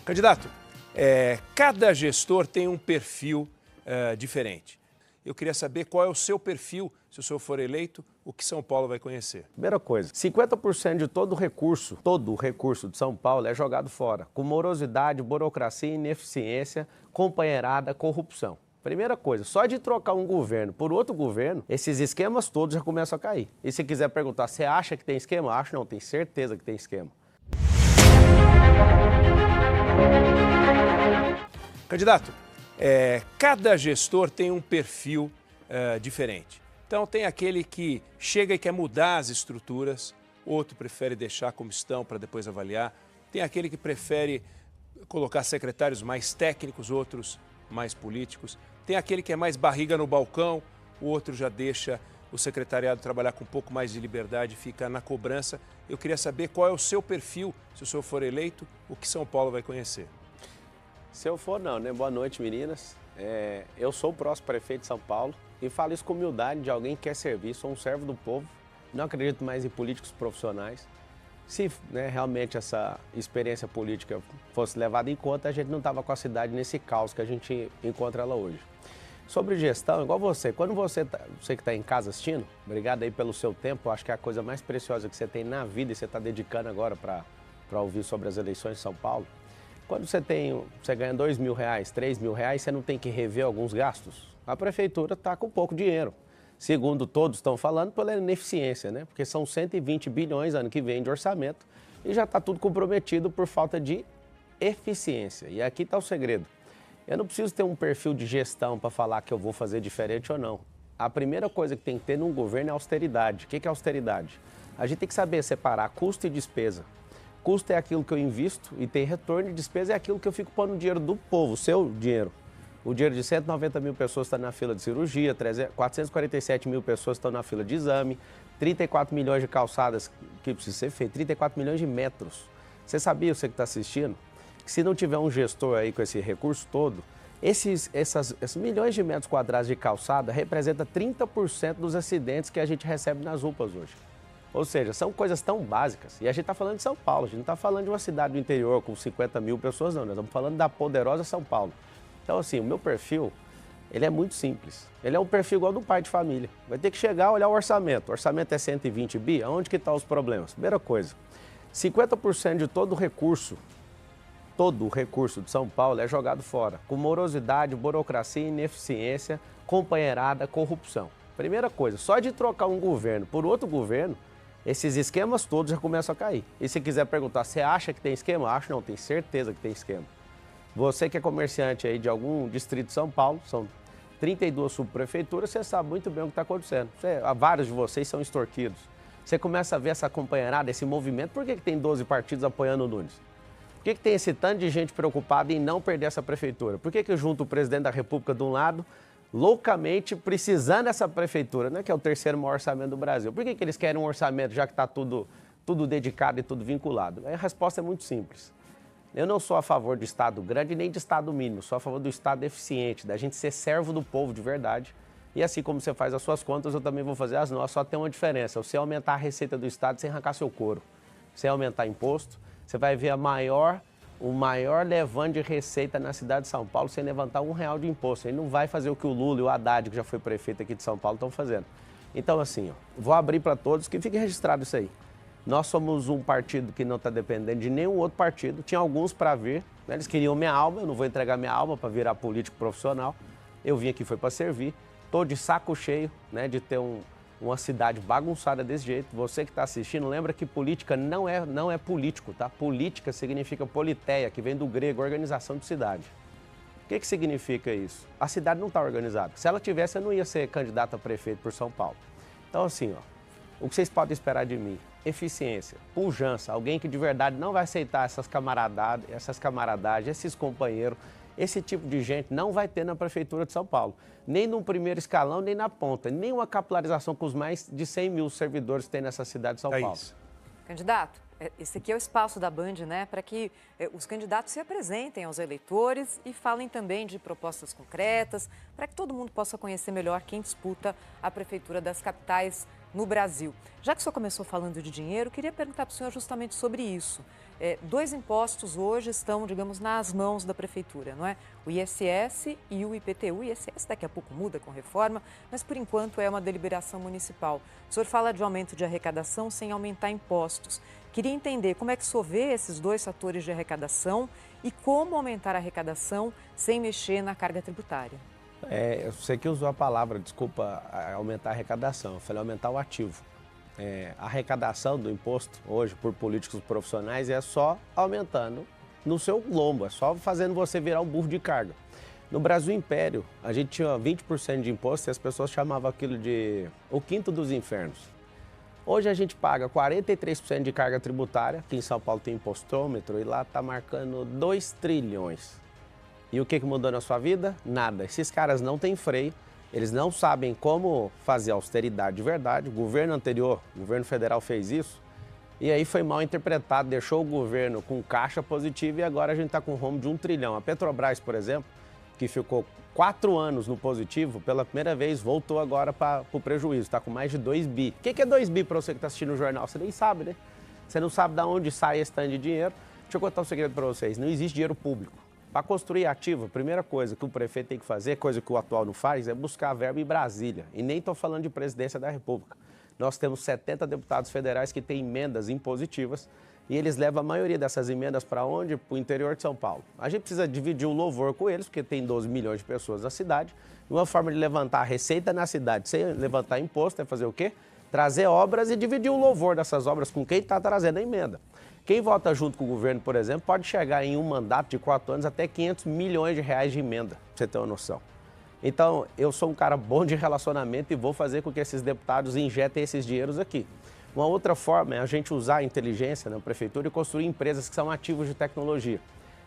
Candidato, cada gestor tem um perfil diferente. Eu queria saber qual é o seu perfil, se o senhor for eleito, o que São Paulo vai conhecer. Primeira coisa, 50% de todo o recurso de São Paulo é jogado fora, com morosidade, burocracia, ineficiência, companheirada, corrupção. Primeira coisa, só de trocar um governo por outro governo, esses esquemas todos já começam a cair. E se quiser perguntar, você acha que tem esquema? Acho não, tenho certeza que tem esquema. Candidato, cada gestor tem um perfil diferente. Então tem aquele que chega e quer mudar as estruturas, outro prefere deixar como estão para depois avaliar. Tem aquele que prefere colocar secretários mais técnicos, outros mais políticos. Tem aquele que é mais barriga no balcão, o outro já deixa o secretariado trabalhar com um pouco mais de liberdade e fica na cobrança. Eu queria saber qual é o seu perfil, se o senhor for eleito, o que São Paulo vai conhecer. Se eu for, não, né? Boa noite, meninas. Eu sou o próximo prefeito de São Paulo e falo isso com humildade de alguém que quer servir. Sou um servo do povo, não acredito mais em políticos profissionais. Se realmente essa experiência política fosse levada em conta, a gente não estava com a cidade nesse caos que a gente encontra ela hoje. Sobre gestão, igual você, quando você que está em casa assistindo, obrigado aí pelo seu tempo, acho que é a coisa mais preciosa que você tem na vida e você está dedicando agora para ouvir sobre as eleições de São Paulo. Quando você ganha R$2.000, R$3.000, você não tem que rever alguns gastos? A prefeitura está com pouco dinheiro. Segundo todos estão falando, pela ineficiência, né? Porque são 120 bilhões ano que vem de orçamento e já está tudo comprometido por falta de eficiência. E aqui está o segredo. Eu não preciso ter um perfil de gestão para falar que eu vou fazer diferente ou não. A primeira coisa que tem que ter num governo é austeridade. O que é austeridade? A gente tem que saber separar custo e despesa. Custo é aquilo que eu invisto e tem retorno, e despesa é aquilo que eu fico pondo no dinheiro do povo, o seu dinheiro. O dinheiro de 190 mil pessoas está na fila de cirurgia, 447 mil pessoas estão na fila de exame, 34 milhões de calçadas que precisa ser feito, 34 milhões de metros. Você sabia, você que está assistindo, que se não tiver um gestor aí com esse recurso todo, esses milhões de metros quadrados de calçada representa 30% dos acidentes que a gente recebe nas UPAs hoje. Ou seja, são coisas tão básicas. E a gente está falando de São Paulo, a gente não está falando de uma cidade do interior com 50 mil pessoas, não. Nós estamos falando da poderosa São Paulo. Então, assim, o meu perfil, ele é muito simples. Ele é um perfil igual do pai de família. Vai ter que chegar, olhar o orçamento. O orçamento é 120 bi, aonde que estão os problemas? Primeira coisa, 50% de todo o recurso de São Paulo é jogado fora, com morosidade, burocracia, ineficiência, companheirada, corrupção. Primeira coisa, só de trocar um governo por outro governo, esses esquemas todos já começam a cair. E se quiser perguntar, você acha que tem esquema? Acho não, tenho certeza que tem esquema. Você que é comerciante aí de algum distrito de São Paulo, são 32 subprefeituras, você sabe muito bem o que está acontecendo. Vários de vocês são extorquidos. Você começa a ver essa companheirada, esse movimento. Por que tem 12 partidos apoiando o Nunes? Por que tem esse tanto de gente preocupada em não perder essa prefeitura? Por que junta o presidente da República de um lado, loucamente precisando dessa prefeitura, né, que é o terceiro maior orçamento do Brasil? Por que eles querem um orçamento já que está tudo dedicado e tudo vinculado? A resposta é muito simples. Eu não sou a favor do Estado grande nem de Estado mínimo, sou a favor do Estado eficiente, da gente ser servo do povo de verdade. E assim como você faz as suas contas, eu também vou fazer as nossas, só tem uma diferença: você aumentar a receita do Estado sem arrancar seu couro. Sem aumentar imposto, você vai ver o maior levante de receita na cidade de São Paulo sem levantar R$1 de imposto. Ele não vai fazer o que o Lula e o Haddad, que já foi prefeito aqui de São Paulo, estão fazendo. Então, assim, vou abrir para todos, que fique registrado isso aí. Nós somos um partido que não está dependendo de nenhum outro partido. Tinha alguns para vir, né? Eles queriam minha alma, eu não vou entregar minha alma para virar político profissional. Eu vim aqui foi para servir. Estou de saco cheio, né, de ter uma cidade bagunçada desse jeito. Você que está assistindo, lembra que política não é político, tá? Política significa politeia, que vem do grego, organização de cidade. O que significa isso? A cidade não está organizada. Se ela tivesse, eu não ia ser candidato a prefeito por São Paulo. Então, assim, o que vocês podem esperar de mim? Eficiência, pujança, alguém que de verdade não vai aceitar essas camaradagens, esses companheiros, esse tipo de gente não vai ter na Prefeitura de São Paulo. Nem no primeiro escalão, nem na ponta. Nem uma capilarização com os mais de 100 mil servidores que tem nessa cidade de São Paulo. Candidato, esse aqui é o espaço da Band, né, para que os candidatos se apresentem aos eleitores e falem também de propostas concretas, para que todo mundo possa conhecer melhor quem disputa a Prefeitura das capitais no Brasil. Já que o senhor começou falando de dinheiro, queria perguntar para o senhor justamente sobre isso. dois impostos hoje estão, digamos, nas mãos da prefeitura, não é? O ISS e o IPTU. O ISS daqui a pouco muda com reforma, mas por enquanto é uma deliberação municipal. O senhor fala de aumento de arrecadação sem aumentar impostos. Queria entender como é que o senhor vê esses dois fatores de arrecadação e como aumentar a arrecadação sem mexer na carga tributária. Você que usou a palavra, desculpa, aumentar a arrecadação. Eu falei aumentar o ativo. A arrecadação do imposto hoje por políticos profissionais é só aumentando no seu lombo, é só fazendo você virar um burro de carga. No Brasil Império, a gente tinha 20% de imposto e as pessoas chamavam aquilo de o quinto dos infernos. Hoje a gente paga 43% de carga tributária, aqui em São Paulo tem impostômetro e lá está marcando 2 trilhões. E o que mudou na sua vida? Nada. Esses caras não têm freio. Eles não sabem como fazer austeridade de verdade. O governo anterior, o governo federal, fez isso e aí foi mal interpretado, deixou o governo com caixa positivo e agora a gente está com um rombo de 1 trilhão. A Petrobras, por exemplo, que ficou 4 anos no positivo, pela primeira vez voltou agora para o prejuízo, está com mais de 2 bi. O que é 2 bi para você que está assistindo o jornal? Você nem sabe, né? Você não sabe de onde sai esse tanto de dinheiro. Deixa eu contar um segredo para vocês, não existe dinheiro público. Para construir ativo, a primeira coisa que o prefeito tem que fazer, coisa que o atual não faz, é buscar verba em Brasília. E nem estou falando de presidência da República. Nós temos 70 deputados federais que têm emendas impositivas e eles levam a maioria dessas emendas para onde? Para o interior de São Paulo. A gente precisa dividir o louvor com eles, porque tem 12 milhões de pessoas na cidade. E uma forma de levantar a receita na cidade sem levantar imposto é fazer o quê? Trazer obras e dividir o louvor dessas obras com quem está trazendo a emenda. Quem vota junto com o governo, por exemplo, pode chegar em um mandato de 4 anos até 500 milhões de reais de emenda, pra você ter uma noção. Então, eu sou um cara bom de relacionamento e vou fazer com que esses deputados injetem esses dinheiros aqui. Uma outra forma é a gente usar a inteligência na prefeitura e construir empresas que são ativos de tecnologia.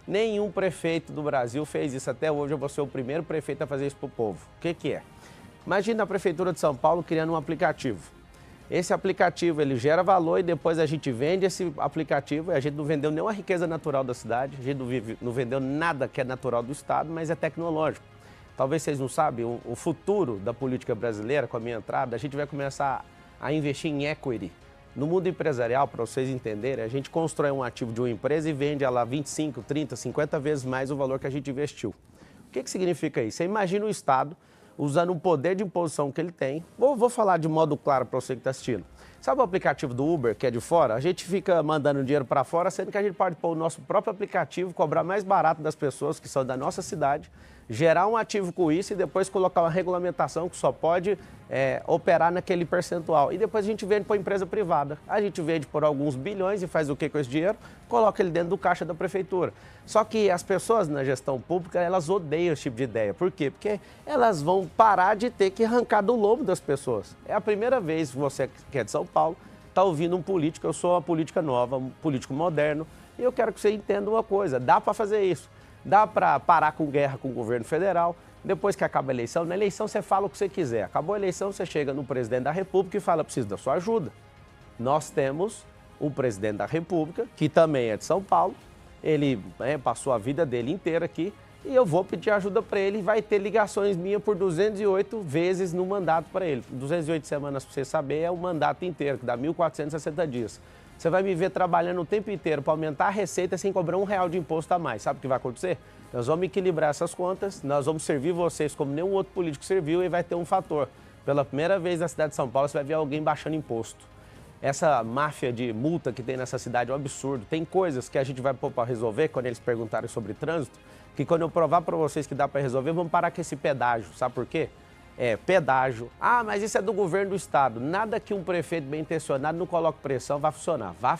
Nenhum prefeito do Brasil fez isso até hoje, eu vou ser o primeiro prefeito a fazer isso para o povo. O que é? Imagina a Prefeitura de São Paulo criando um aplicativo. Esse aplicativo, ele gera valor e depois a gente vende esse aplicativo. A gente não vendeu nenhuma riqueza natural da cidade, a gente não vendeu nada que é natural do Estado, mas é tecnológico. Talvez vocês não sabem, o futuro da política brasileira, com a minha entrada, a gente vai começar a investir em equity. No mundo empresarial, para vocês entenderem, a gente constrói um ativo de uma empresa e vende ela 25, 30, 50 vezes mais o valor que a gente investiu. O que significa isso? Você imagina o Estado usando o poder de imposição que ele tem. Vou falar de modo claro para você que está assistindo. Sabe o aplicativo do Uber, que é de fora? A gente fica mandando dinheiro para fora, sendo que a gente pode pôr o nosso próprio aplicativo, cobrar mais barato das pessoas que são da nossa cidade, gerar um ativo com isso e depois colocar uma regulamentação que só pode operar naquele percentual. E depois a gente vende para a empresa privada. A gente vende por alguns bilhões e faz o que com esse dinheiro? Coloca ele dentro do caixa da prefeitura. Só que as pessoas na gestão pública, elas odeiam esse tipo de ideia. Por quê? Porque elas vão parar de ter que arrancar do lombo das pessoas. É a primeira vez que você, que é de São Paulo, está ouvindo um político. Eu sou uma política nova, um político moderno, e eu quero que você entenda uma coisa, dá para fazer isso. Dá para parar com guerra com o governo federal. Depois que acaba a eleição, na eleição você fala o que você quiser. Acabou a eleição, você chega no presidente da República e fala, preciso da sua ajuda. Nós temos um presidente da República, que também é de São Paulo. Ele passou a vida dele inteira aqui e eu vou pedir ajuda para ele e vai ter ligações minhas por 208 vezes no mandato para ele. 208 semanas, para você saber, é o mandato inteiro, que dá 1.460 dias. Você vai me ver trabalhando o tempo inteiro para aumentar a receita sem cobrar R$1 de imposto a mais. Sabe o que vai acontecer? Nós vamos equilibrar essas contas, nós vamos servir vocês como nenhum outro político serviu e vai ter um fator. Pela primeira vez na cidade de São Paulo, você vai ver alguém baixando imposto. Essa máfia de multa que tem nessa cidade é um absurdo. Tem coisas que a gente vai pôr para resolver quando eles perguntarem sobre trânsito, que quando eu provar para vocês que dá para resolver, vamos parar com esse pedágio. Sabe por quê? Pedágio. Ah, mas isso é do governo do estado. Nada que um prefeito bem intencionado não coloque pressão vai funcionar. Vai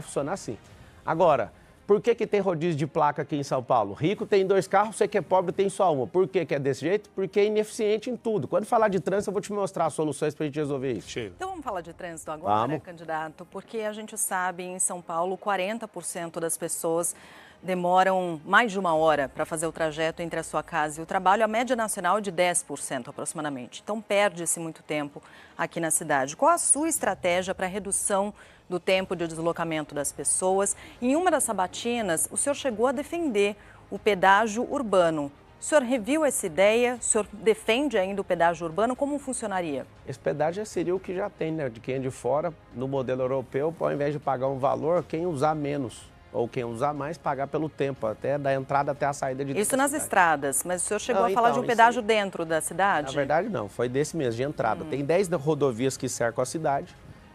funcionar sim. Agora, por que tem rodízio de placa aqui em São Paulo? Rico tem 2 carros, você que é pobre tem só uma. Por que é desse jeito? Porque é ineficiente em tudo. Quando falar de trânsito, eu vou te mostrar as soluções para a gente resolver isso. Cheio. Então vamos falar de trânsito agora, candidato, porque a gente sabe em São Paulo 40% das pessoas demoram mais de 1 hora para fazer o trajeto entre a sua casa e o trabalho. A média nacional é de 10% aproximadamente. Então perde-se muito tempo aqui na cidade. Qual a sua estratégia para a redução do tempo de deslocamento das pessoas? Em uma das sabatinas, o senhor chegou a defender o pedágio urbano. O senhor reviu essa ideia? O senhor defende ainda o pedágio urbano? Como funcionaria? Esse pedágio seria o que já tem, né? De quem é de fora, no modelo europeu, ao invés de pagar um valor, quem usar menos. ou quem usar mais, pagar pelo tempo, até da entrada até a saída de Isso nas estradas, mas o senhor chegou a falar de um pedágio dentro da cidade? Na verdade não, foi desse mesmo, de entrada. Tem 10 rodovias que cercam a cidade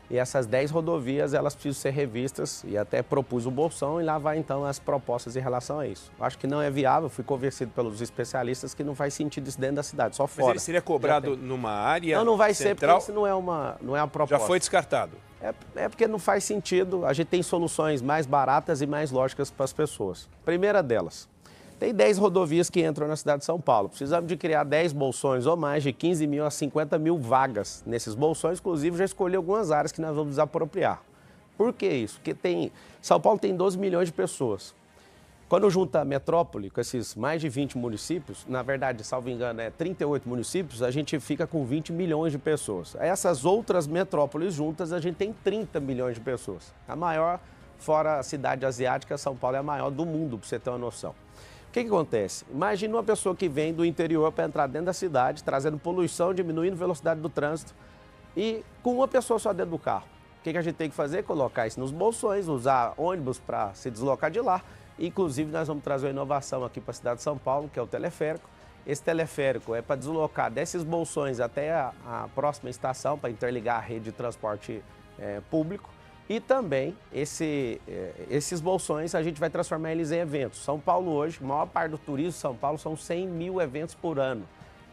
e essas 10 rodovias elas precisam ser revistas e até propus o Bolsão e lá vai então as propostas em relação a isso. Acho que não é viável, fui convencido pelos especialistas que não faz sentido isso dentro da cidade, só fora. Mas ele seria cobrado numa área não vai central? Ser, porque isso não é uma proposta. Já foi descartado? É porque não faz sentido, a gente tem soluções mais baratas e mais lógicas para as pessoas. Primeira delas, tem 10 rodovias que entram na cidade de São Paulo. Precisamos de criar 10 bolsões ou mais, de 15 mil a 50 mil vagas nesses bolsões. Inclusive, já escolhi algumas áreas que nós vamos desapropriar. Por que isso? Porque São Paulo tem 12 milhões de pessoas. Quando junta a metrópole com esses mais de 20 municípios, na verdade, salvo engano, 38 municípios, a gente fica com 20 milhões de pessoas. Essas outras metrópoles juntas, a gente tem 30 milhões de pessoas. A maior, fora a cidade asiática, São Paulo é a maior do mundo, para você ter uma noção. O que acontece? Imagina uma pessoa que vem do interior para entrar dentro da cidade, trazendo poluição, diminuindo a velocidade do trânsito e com uma pessoa só dentro do carro. O que a gente tem que fazer? Colocar isso nos bolsões, usar ônibus para se deslocar de lá. Inclusive, nós vamos trazer uma inovação aqui para a cidade de São Paulo, que é o teleférico. Esse teleférico é para deslocar desses bolsões até a próxima estação, para interligar a rede de transporte público. E também, esses bolsões, a gente vai transformar eles em eventos. São Paulo hoje, a maior parte do turismo de São Paulo são 100 mil eventos por ano.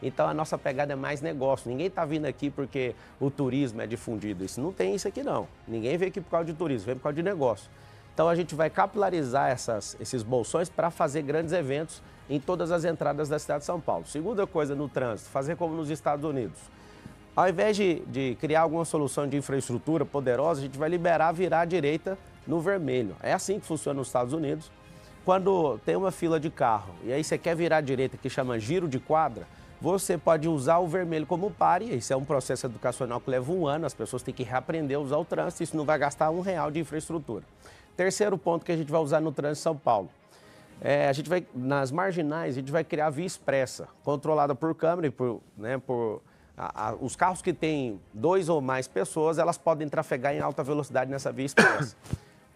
Então, a nossa pegada é mais negócio. Ninguém está vindo aqui porque o turismo é difundido. Isso não tem isso aqui, não. Ninguém veio aqui por causa de turismo, veio por causa de negócio. Então, a gente vai capilarizar esses bolsões para fazer grandes eventos em todas as entradas da cidade de São Paulo. Segunda coisa no trânsito, fazer como nos Estados Unidos. Ao invés de criar alguma solução de infraestrutura poderosa, a gente vai liberar virar à direita no vermelho. É assim que funciona nos Estados Unidos. Quando tem uma fila de carro e aí você quer virar à direita, que chama giro de quadra, você pode usar o vermelho como pare. Isso é um processo educacional que leva 1 ano, as pessoas têm que reaprender a usar o trânsito, isso não vai gastar R$1 de infraestrutura. Terceiro ponto que a gente vai usar no trânsito de São Paulo. A gente vai, nas marginais, a gente vai criar via expressa, controlada por câmera e os carros que têm 2 ou mais pessoas, elas podem trafegar em alta velocidade nessa via expressa.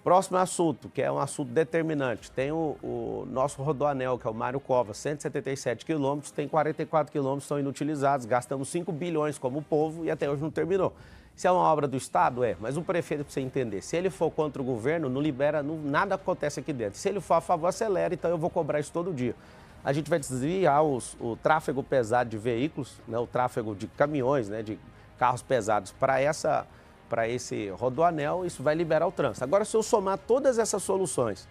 Próximo assunto, que é um assunto determinante, tem o nosso rodoanel, que é o Mário Covas, 177 quilômetros, tem 44 quilômetros, são inutilizados, gastamos 5 bilhões como povo e até hoje não terminou. Se é uma obra do Estado, mas o prefeito, para você entender, se ele for contra o governo, não libera, nada acontece aqui dentro. Se ele for a favor, acelera, então eu vou cobrar isso todo dia. A gente vai desviar o tráfego pesado de veículos, o tráfego de caminhões, de carros pesados para esse rodoanel, isso vai liberar o trânsito. Agora, se eu somar todas essas soluções,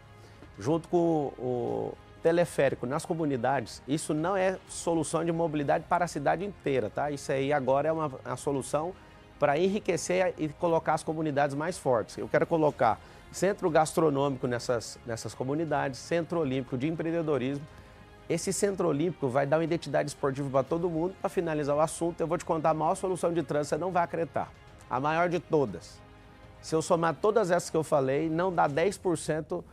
junto com o teleférico nas comunidades, isso não é solução de mobilidade para a cidade inteira, tá? Isso aí agora é uma solução para enriquecer e colocar as comunidades mais fortes. Eu quero colocar centro gastronômico nessas comunidades, centro olímpico de empreendedorismo. Esse centro olímpico vai dar uma identidade esportiva para todo mundo. Para finalizar o assunto, eu vou te contar a maior solução de trânsito, você não vai acreditar. A maior de todas. Se eu somar todas essas que eu falei, não dá 10%,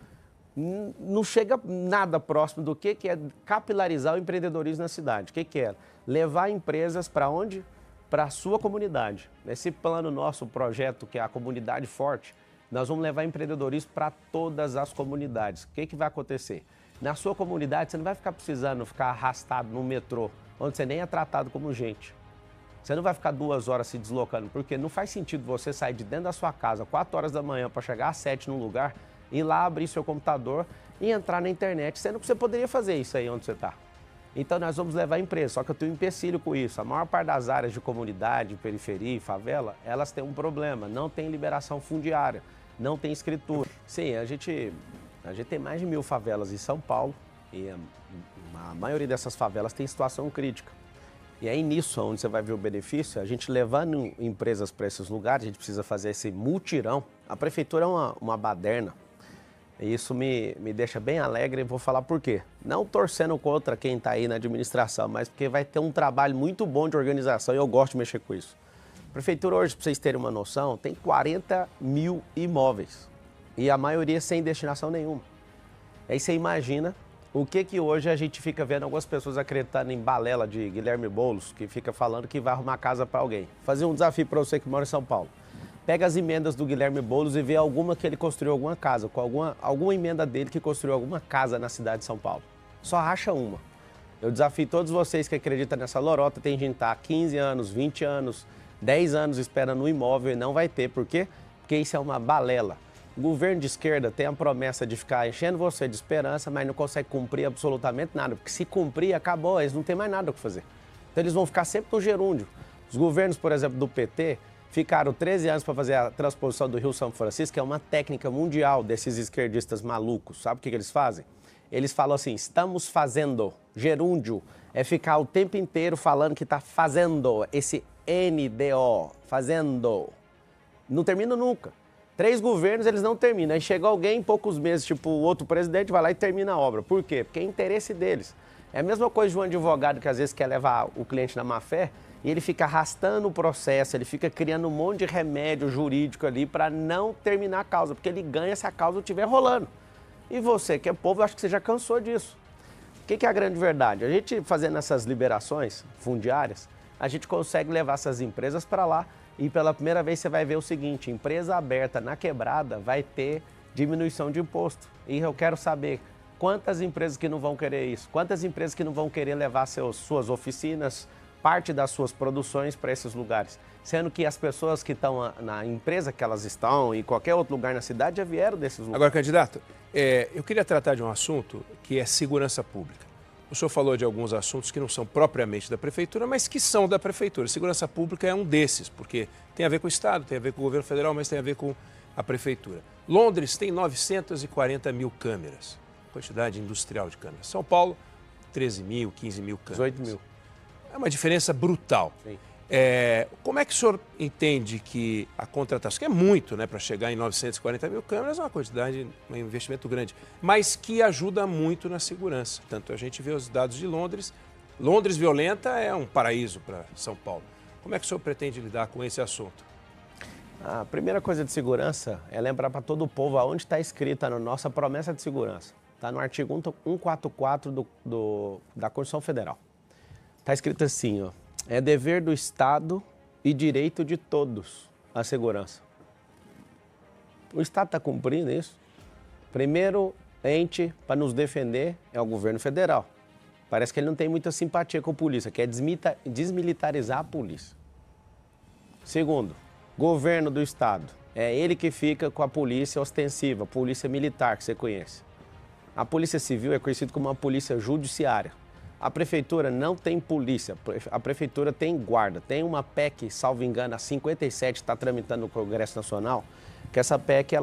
não chega nada próximo do que é capilarizar o empreendedorismo na cidade. O que é? Levar empresas para onde? Para a sua comunidade. Nesse plano nosso, o projeto que é a Comunidade Forte, nós vamos levar empreendedorismo para todas as comunidades. O que vai acontecer? Na sua comunidade, você não vai precisando ficar arrastado no metrô, onde você nem é tratado como gente. Você não vai ficar 2 horas se deslocando, porque não faz sentido você sair de dentro da sua casa 4 horas da manhã para chegar às 7 num lugar, ir lá abrir seu computador e entrar na internet, sendo que você poderia fazer isso aí onde você está. Então, nós vamos levar a empresa, só que eu tenho um empecilho com isso. A maior parte das áreas de comunidade, periferia e favela, elas têm um problema, não tem liberação fundiária, não tem escritura. Sim, a gente tem mais de 1000 favelas em São Paulo e a maioria dessas favelas tem situação crítica. E aí nisso, onde você vai ver o benefício, a gente levando empresas para esses lugares, a gente precisa fazer esse mutirão. A prefeitura é uma baderna. E isso me deixa bem alegre e vou falar por quê. Não torcendo contra quem está aí na administração, mas porque vai ter um trabalho muito bom de organização e eu gosto de mexer com isso. A prefeitura hoje, para vocês terem uma noção, tem 40 mil imóveis e a maioria sem destinação nenhuma. Aí você imagina o que hoje a gente fica vendo algumas pessoas acreditando em balela de Guilherme Boulos, que fica falando que vai arrumar casa para alguém. Fazer um desafio para você que mora em São Paulo. Pega as emendas do Guilherme Boulos e vê alguma que ele construiu alguma casa, com alguma emenda dele que construiu alguma casa na cidade de São Paulo. Só acha uma. Eu desafio todos vocês que acreditam nessa lorota, tem gente que está há 15 anos, 20 anos, 10 anos esperando um imóvel e não vai ter. Por quê? Porque isso é uma balela. O governo de esquerda tem a promessa de ficar enchendo você de esperança, mas não consegue cumprir absolutamente nada. Porque se cumprir, acabou, eles não têm mais nada o que fazer. Então eles vão ficar sempre no gerúndio. Os governos, por exemplo, do PT, ficaram 13 anos para fazer a transposição do Rio São Francisco, que é uma técnica mundial desses esquerdistas malucos. Sabe o que eles fazem? Eles falam assim, estamos fazendo. Gerúndio é ficar o tempo inteiro falando que está fazendo. Esse NDO, fazendo. Não termina nunca. 3 governos, eles não terminam. Aí chega alguém em poucos meses, tipo o outro presidente, vai lá e termina a obra. Por quê? Porque é interesse deles. É a mesma coisa de um advogado que às vezes quer levar o cliente na má fé e ele fica arrastando o processo, ele fica criando um monte de remédio jurídico ali para não terminar a causa, porque ele ganha se a causa estiver rolando. E você, que é povo, eu acho que você já cansou disso. O que é a grande verdade? A gente fazendo essas liberações fundiárias, a gente consegue levar essas empresas para lá e pela primeira vez você vai ver o seguinte, empresa aberta na quebrada vai ter diminuição de imposto. E eu quero saber quantas empresas que não vão querer isso, quantas empresas que não vão querer levar suas oficinas, parte das suas produções para esses lugares. Sendo que as pessoas que estão na empresa que elas estão, em qualquer outro lugar na cidade, já vieram desses lugares. Agora, candidato, eu queria tratar de um assunto que é segurança pública. O senhor falou de alguns assuntos que não são propriamente da Prefeitura, mas que são da Prefeitura. Segurança pública é um desses, porque tem a ver com o Estado, tem a ver com o governo federal, mas tem a ver com a Prefeitura. Londres tem 940 mil câmeras, quantidade industrial de câmeras. São Paulo, 13 mil, 15 mil câmeras. 18 mil. É uma diferença brutal. Sim. Como é que o senhor entende que a contratação, que é muito, né, para chegar em 940 mil câmeras, é uma quantidade, um investimento grande, mas que ajuda muito na segurança. Tanto a gente vê os dados de Londres. Londres violenta é um paraíso para São Paulo. Como é que o senhor pretende lidar com esse assunto? A primeira coisa de segurança é lembrar para todo o povo aonde está escrita na nossa promessa de segurança. Está no artigo 144 da Constituição Federal. Está escrito assim, ó. É dever do Estado e direito de todos a segurança. O Estado está cumprindo isso. Primeiro ente para nos defender é o governo federal. Parece que ele não tem muita simpatia com a polícia, quer desmilitarizar a polícia. Segundo, governo do Estado. É ele que fica com a polícia ostensiva, a polícia militar que você conhece. A polícia civil é conhecida como uma polícia judiciária. A prefeitura não tem polícia, a prefeitura tem guarda. Tem uma PEC, salvo engano, a 57 está tramitando no Congresso Nacional, que essa PEC,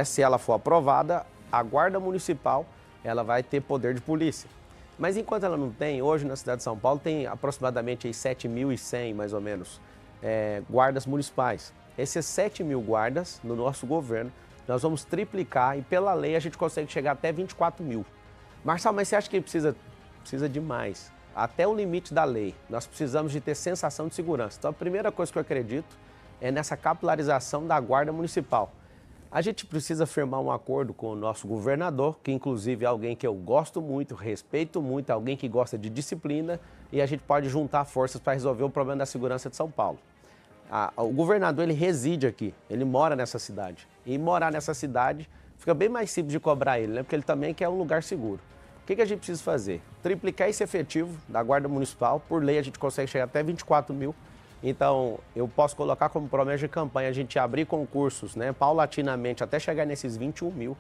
se ela for aprovada, a guarda municipal ela vai ter poder de polícia. Mas enquanto ela não tem, hoje na cidade de São Paulo tem aproximadamente 7.100, mais ou menos, guardas municipais. Esses 7.000 guardas, no nosso governo, nós vamos triplicar e pela lei a gente consegue chegar até 24 mil. Marçal, mas você acha que precisa demais, até o limite da lei. Nós precisamos de ter sensação de segurança. Então, a primeira coisa que eu acredito é nessa capilarização da Guarda Municipal. A gente precisa firmar um acordo com o nosso governador, que inclusive é alguém que eu gosto muito, respeito muito, alguém que gosta de disciplina, e a gente pode juntar forças para resolver o problema da segurança de São Paulo. O governador, ele reside aqui, ele mora nessa cidade. E morar nessa cidade fica bem mais simples de cobrar ele, né? Porque ele também quer um lugar seguro. O que a gente precisa fazer? Triplicar esse efetivo da Guarda Municipal. Por lei, a gente consegue chegar até 24 mil. Então, eu posso colocar como promessa de campanha a gente abrir concursos, né, paulatinamente, até chegar nesses 21 mil.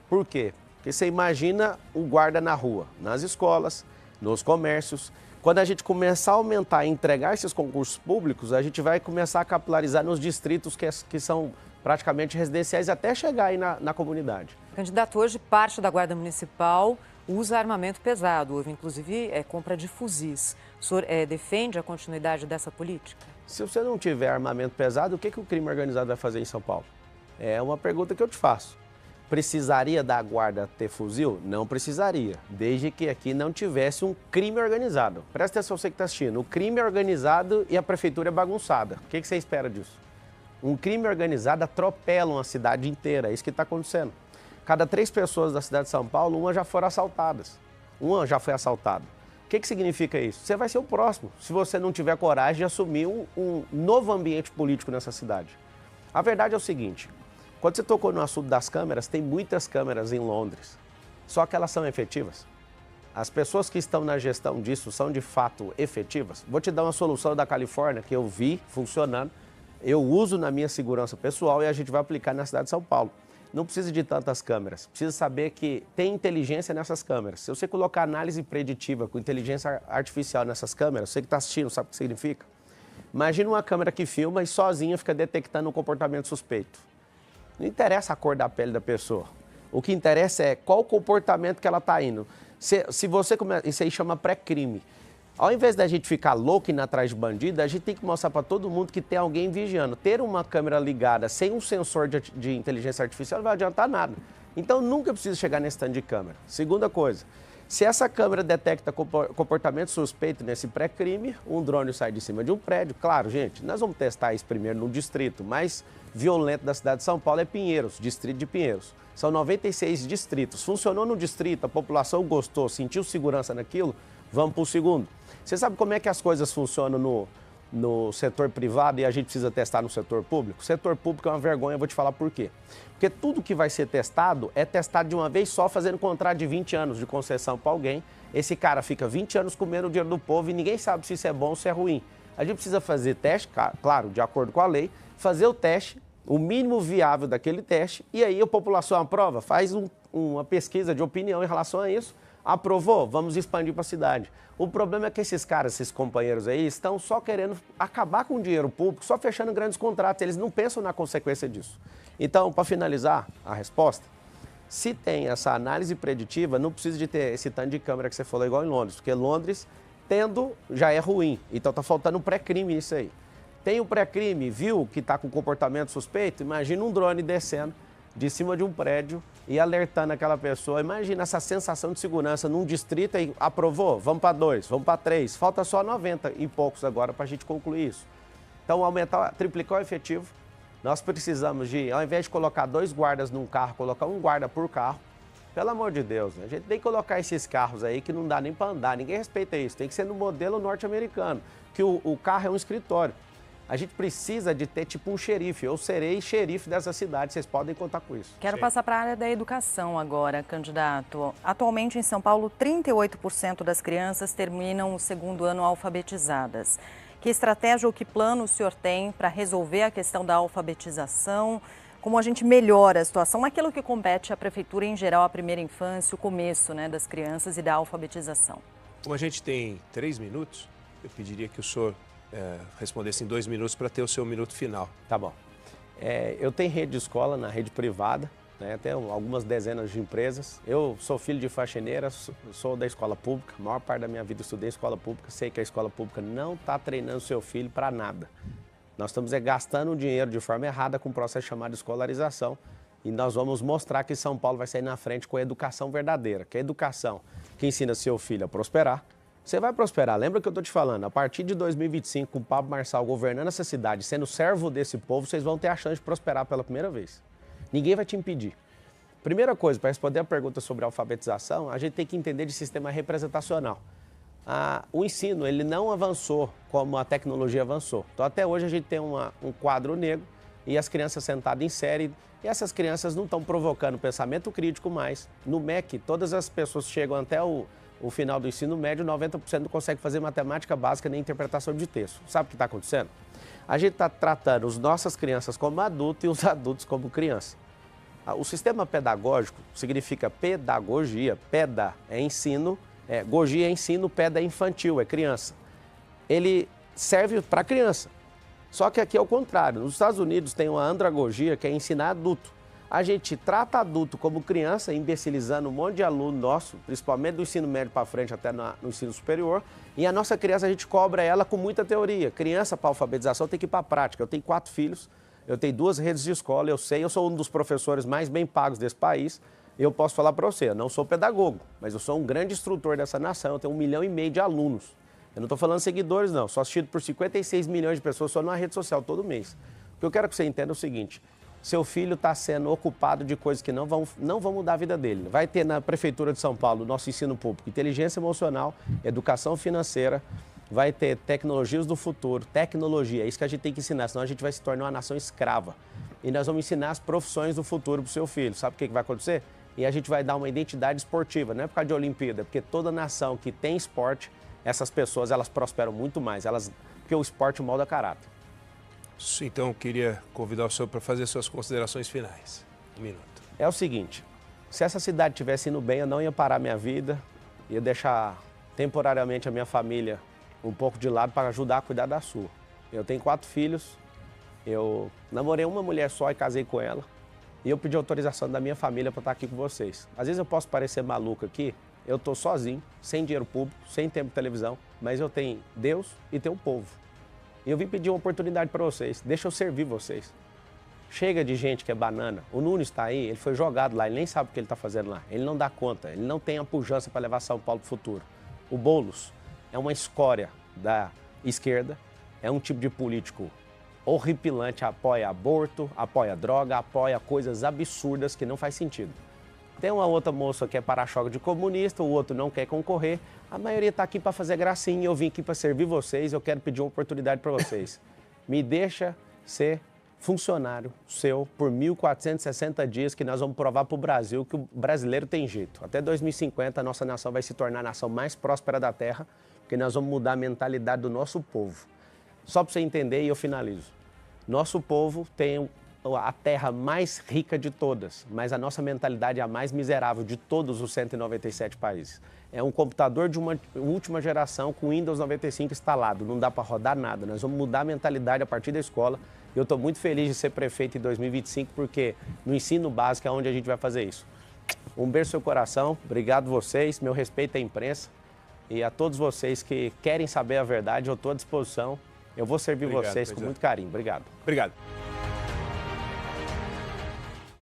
Por quê? Porque você imagina o guarda na rua, nas escolas, nos comércios. Quando a gente começar a aumentar e entregar esses concursos públicos, a gente vai começar a capilarizar nos distritos que são praticamente residenciais até chegar aí na comunidade. Candidato, hoje parte da Guarda Municipal usa armamento pesado, houve inclusive compra de fuzis. O senhor defende a continuidade dessa política? Se você não tiver armamento pesado, o que o crime organizado vai fazer em São Paulo? É uma pergunta que eu te faço. Precisaria da guarda ter fuzil? Não precisaria, desde que aqui não tivesse um crime organizado. Presta atenção você que está assistindo, o crime é organizado e a prefeitura é bagunçada. O que você espera disso? Um crime organizado atropela uma cidade inteira, é isso que está acontecendo. Cada 3 pessoas da cidade de São Paulo, uma já foram assaltadas. Uma já foi assaltada. O que significa isso? Você vai ser o próximo, se você não tiver coragem de assumir um novo ambiente político nessa cidade. A verdade é o seguinte, quando você tocou no assunto das câmeras, tem muitas câmeras em Londres, só que elas são efetivas. As pessoas que estão na gestão disso são de fato efetivas? Vou te dar uma solução da Califórnia que eu vi funcionando, eu uso na minha segurança pessoal e a gente vai aplicar na cidade de São Paulo. Não precisa de tantas câmeras, precisa saber que tem inteligência nessas câmeras. Se você colocar análise preditiva com inteligência artificial nessas câmeras, você que está assistindo sabe o que significa? Imagina uma câmera que filma e sozinha fica detectando um comportamento suspeito. Não interessa a cor da pele da pessoa. O que interessa é qual o comportamento que ela está indo. Se você isso aí chama pré-crime. Ao invés da gente ficar louco indo atrás de bandido, a gente tem que mostrar para todo mundo que tem alguém vigiando. Ter uma câmera ligada sem um sensor de inteligência artificial não vai adiantar nada. Então nunca precisa chegar nesse tanto de câmera. Segunda coisa, se essa câmera detecta comportamento suspeito nesse pré-crime, um drone sai de cima de um prédio. Claro, gente, nós vamos testar isso primeiro no distrito mais violento da cidade de São Paulo é Pinheiros, distrito de Pinheiros. São 96 distritos. Funcionou no distrito, a população gostou, sentiu segurança naquilo, vamos para o segundo. Você sabe como é que as coisas funcionam no setor privado e a gente precisa testar no setor público? O setor público é uma vergonha, eu vou te falar por quê. Porque tudo que vai ser testado é testado de uma vez só, fazendo contrato de 20 anos de concessão para alguém. Esse cara fica 20 anos comendo o dinheiro do povo e ninguém sabe se isso é bom ou se é ruim. A gente precisa fazer teste, claro, de acordo com a lei, fazer o teste, o mínimo viável daquele teste, e aí a população aprova, faz uma pesquisa de opinião em relação a isso, aprovou, vamos expandir para a cidade. O problema é que esses caras, esses companheiros aí, estão só querendo acabar com o dinheiro público, só fechando grandes contratos, eles não pensam na consequência disso. Então, para finalizar a resposta, se tem essa análise preditiva, não precisa de ter esse tanto de câmera que você falou igual em Londres, porque Londres, tendo, já é ruim, então está faltando um pré-crime nisso aí. Tem o pré-crime, viu que está com comportamento suspeito, imagina um drone descendo de cima de um prédio e alertando aquela pessoa. Imagina essa sensação de segurança num distrito e aprovou, vamos para 2, vamos para 3, falta só 90 e poucos agora para a gente concluir isso. Então, aumentar, triplicar o efetivo, nós precisamos de, ao invés de colocar 2 guardas num carro, colocar um guarda por carro. Pelo amor de Deus, né? A gente tem que colocar esses carros aí que não dá nem para andar, ninguém respeita isso, tem que ser no modelo norte-americano, que o carro é um escritório. A gente precisa de ter tipo um xerife. Eu serei xerife dessa cidade, vocês podem contar com isso. Quero passar para a área da educação agora, candidato. Atualmente em São Paulo, 38% das crianças terminam o segundo ano alfabetizadas. Que estratégia ou que plano o senhor tem para resolver a questão da alfabetização? Como a gente melhora a situação naquilo que compete à prefeitura em geral, a primeira infância, o começo, né, das crianças e da alfabetização? Como a gente tem 3 minutos, eu pediria que o senhor respondesse em 2 minutos para ter o seu minuto final. Tá bom. Eu tenho rede de escola na rede privada, né? Tenho algumas dezenas de empresas. Eu sou filho de faxineira, sou da escola pública. A maior parte da minha vida eu estudei em escola pública. Sei que a escola pública não está treinando seu filho para nada. Nós estamos gastando o dinheiro de forma errada com um processo chamado escolarização. E nós vamos mostrar que São Paulo vai sair na frente com a educação verdadeira, que é a educação que ensina seu filho a prosperar. Você vai prosperar. Lembra que eu estou te falando, a partir de 2025, com o Pablo Marçal governando essa cidade, sendo servo desse povo, vocês vão ter a chance de prosperar pela primeira vez. Ninguém vai te impedir. Primeira coisa, para responder a pergunta sobre a alfabetização, a gente tem que entender de sistema representacional. O ensino, ele não avançou como a tecnologia avançou. Então, até hoje, a gente tem um quadro negro e as crianças sentadas em série, e essas crianças não estão provocando pensamento crítico mais. No MEC, todas as pessoas chegam até o final do ensino médio, 90% não consegue fazer matemática básica nem interpretação de texto. Sabe o que está acontecendo? A gente está tratando as nossas crianças como adultos e os adultos como criança. O sistema pedagógico significa pedagogia, peda é ensino, gogia é ensino, peda é infantil, é criança. Ele serve para criança. Só que aqui é o contrário. Nos Estados Unidos tem uma andragogia, que é ensinar adulto. A gente trata adulto como criança, imbecilizando um monte de aluno nosso, principalmente do ensino médio para frente até no ensino superior. E a nossa criança, a gente cobra ela com muita teoria. Criança para alfabetização tem que ir para a prática. Eu tenho 4 filhos, eu tenho 2 redes de escola, eu sou um dos professores mais bem pagos desse país. Eu posso falar para você, eu não sou pedagogo, mas eu sou um grande instrutor dessa nação, eu tenho 1,5 milhão de alunos. Eu não estou falando seguidores, não, sou assistido por 56 milhões de pessoas só numa rede social todo mês. O que eu quero que você entenda é o seguinte: seu filho está sendo ocupado de coisas que não vão mudar a vida dele. Vai ter na Prefeitura de São Paulo, nosso ensino público, inteligência emocional, educação financeira, vai ter tecnologias do futuro, tecnologia, é isso que a gente tem que ensinar, senão a gente vai se tornar uma nação escrava. e nós vamos ensinar as profissões do futuro para o seu filho. Sabe o que vai acontecer? E a gente vai dar uma identidade esportiva, não é por causa de Olimpíada, porque toda nação que tem esporte, essas pessoas elas prosperam muito mais, porque o esporte molda caráter. Então, eu queria convidar o senhor para fazer suas considerações finais. 1 minuto. É o seguinte, se essa cidade estivesse indo bem, eu não ia parar minha vida, ia deixar temporariamente a minha família um pouco de lado para ajudar a cuidar da sua. Eu tenho 4 filhos, eu namorei uma mulher só e casei com ela, e eu pedi autorização da minha família para estar aqui com vocês. Às vezes eu posso parecer maluco aqui, eu estou sozinho, sem dinheiro público, sem tempo de televisão, mas eu tenho Deus e tenho o povo. E eu vim pedir uma oportunidade para vocês, deixa eu servir vocês. Chega de gente que é banana. O Nunes está aí, ele foi jogado lá, ele nem sabe o que ele está fazendo lá. Ele não dá conta, ele não tem a pujança para levar São Paulo para o futuro. O Boulos é uma escória da esquerda, é um tipo de político horripilante, apoia aborto, apoia droga, apoia coisas absurdas que não faz sentido. Tem uma outra moça que é para-choque de comunista, o outro não quer concorrer. A maioria está aqui para fazer gracinha, eu vim aqui para servir vocês, eu quero pedir uma oportunidade para vocês. Me deixa ser funcionário seu por 1.460 dias, que nós vamos provar para o Brasil que o brasileiro tem jeito. Até 2050 a nossa nação vai se tornar a nação mais próspera da Terra, porque nós vamos mudar a mentalidade do nosso povo. Só para você entender e eu finalizo. Nosso povo tem a terra mais rica de todas, mas a nossa mentalidade é a mais miserável de todos os 197 países. É um computador de uma última geração com Windows 95 instalado, não dá para rodar nada. Nós vamos mudar a mentalidade a partir da escola. Eu estou muito feliz de ser prefeito em 2025, porque no ensino básico é onde a gente vai fazer isso. Um beijo no seu coração, obrigado vocês, meu respeito à imprensa e a todos vocês que querem saber a verdade, eu estou à disposição. Eu vou servir vocês com muito carinho. Obrigado. Obrigado.